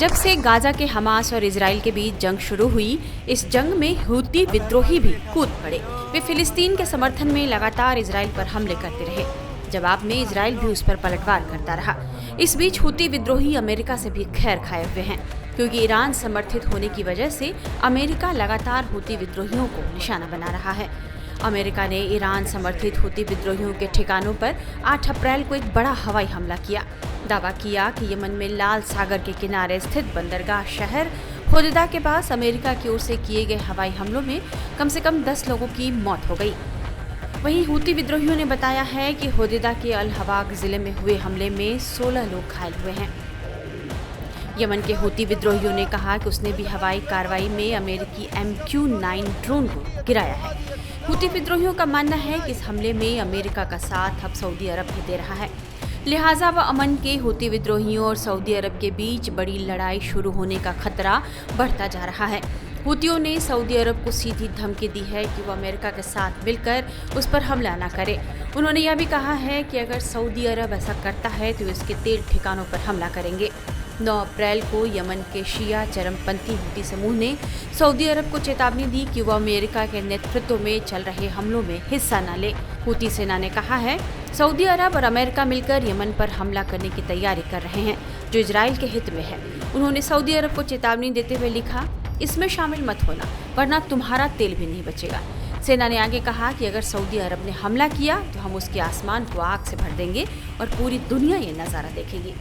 जब से गाजा के हमास और इजराइल के बीच जंग शुरू हुई, इस जंग में हूती विद्रोही भी कूद पड़े। वे फिलिस्तीन के समर्थन में लगातार इजराइल पर हमले करते रहे। जवाब में इजराइल भी उस पर पलटवार करता रहा। इस बीच हूती विद्रोही अमेरिका से भी खैर खाए हुए हैं, क्योंकि ईरान समर्थित होने की वजह से अमेरिका लगातार हूती विद्रोहियों को निशाना बना रहा है। अमेरिका ने ईरान समर्थित हूती विद्रोहियों के ठिकानों पर 8 अप्रैल को एक बड़ा हवाई हमला किया। दावा किया कि यमन में लाल सागर के किनारे स्थित बंदरगाह शहर होदेदा के पास अमेरिका की ओर से किए गए हवाई हमलों में कम से कम 10 लोगों की मौत हो गई। वहीं हूती विद्रोहियों ने बताया है कि होदेदा के अल हवाग जिले में हुए हमले में 16 लोग घायल हुए हैं। यमन के हूती विद्रोहियों ने कहा कि उसने भी हवाई कार्रवाई में अमेरिकी MQ-9 ड्रोन को गिराया है। हूती विद्रोहियों का मानना है कि इस हमले में अमेरिका का साथ अब सऊदी अरब भी दे रहा है। लिहाजा व अमन के हूती विद्रोहियों और सऊदी अरब के बीच बड़ी लड़ाई शुरू होने का खतरा बढ़ता जा रहा है। हूतियों ने सऊदी अरब को सीधी धमकी दी है कि वो अमेरिका के साथ मिलकर उस पर हमला न करे। उन्होंने यह भी कहा है कि अगर सऊदी अरब ऐसा करता है तो इसके तेल ठिकानों पर हमला करेंगे। 9 अप्रैल को यमन के शिया चरमपंथी हूती समूह ने सऊदी अरब को चेतावनी दी कि वह अमेरिका के नेतृत्व में चल रहे हमलों में हिस्सा न ले। हूती सेना ने कहा है, सऊदी अरब और अमेरिका मिलकर यमन पर हमला करने की तैयारी कर रहे हैं, जो इजराइल के हित में है। उन्होंने सऊदी अरब को चेतावनी देते हुए लिखा, इसमें शामिल मत होना, वरना तुम्हारा तेल भी नहीं बचेगा। सेना ने आगे कहा कि अगर सऊदी अरब ने हमला किया तो हम उसके आसमान को आग से भर देंगे और पूरी दुनिया ये नज़ारा देखेगी।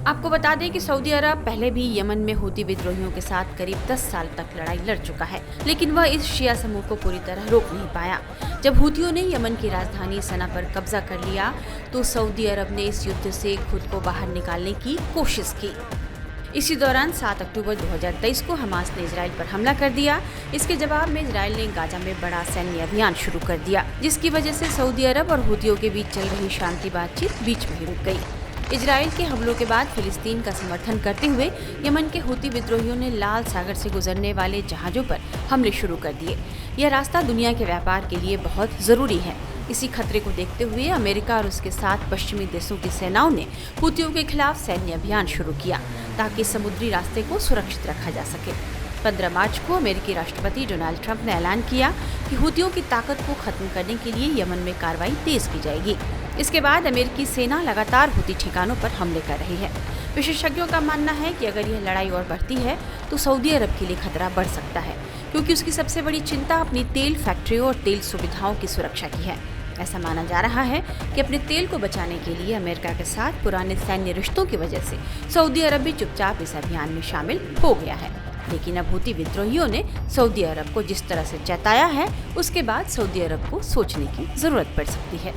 आपको बता दें कि सऊदी अरब पहले भी यमन में हूती विद्रोहियों के साथ करीब 10 साल तक लड़ाई लड़ चुका है, लेकिन वह इस शिया समूह को पूरी तरह रोक नहीं पाया। जब हूतियों ने यमन की राजधानी सना पर कब्जा कर लिया तो सऊदी अरब ने इस युद्ध से खुद को बाहर निकालने की कोशिश की। इसी दौरान 7 अक्टूबर 2023 को हमास ने इजराइल पर हमला कर दिया। इसके जवाब में इजराइल ने गाजा में बड़ा सैन्य अभियान शुरू कर दिया, जिसकी वजह से सऊदी अरब और हूतियों के बीच चल रही शांति बातचीत बीच में ही रुक गई। इजराइल के हमलों के बाद फिलिस्तीन का समर्थन करते हुए यमन के हूती विद्रोहियों ने लाल सागर से गुजरने वाले जहाजों पर हमले शुरू कर दिए। यह रास्ता दुनिया के व्यापार के लिए बहुत जरूरी है। इसी खतरे को देखते हुए अमेरिका और उसके साथ पश्चिमी देशों की सेनाओं ने हूतियों के खिलाफ सैन्य अभियान शुरू किया, ताकि समुद्री रास्ते को सुरक्षित रखा जा सके। 15 मार्च को अमेरिकी राष्ट्रपति डोनाल्ड ट्रंप ने ऐलान किया कि हूतियों की ताकत को खत्म करने के लिए यमन में कार्रवाई तेज की जाएगी। इसके बाद अमेरिकी सेना लगातार हूती ठिकानों पर हमले कर रही है। विशेषज्ञों का मानना है कि अगर यह लड़ाई और बढ़ती है तो सऊदी अरब के लिए खतरा बढ़ सकता है, क्योंकि उसकी सबसे बड़ी चिंता अपनी तेल फैक्ट्रियों और तेल सुविधाओं की सुरक्षा की है। ऐसा माना जा रहा है कि अपने तेल को बचाने के लिए अमेरिका के साथ पुराने सैन्य रिश्तों की वजह से सऊदी अरब भी चुपचाप इस अभियान में शामिल हो गया है। लेकिन अब हूती विद्रोहियों ने सऊदी अरब को जिस तरह से चेताया है, उसके बाद सऊदी अरब को सोचने की जरूरत पड़ सकती है।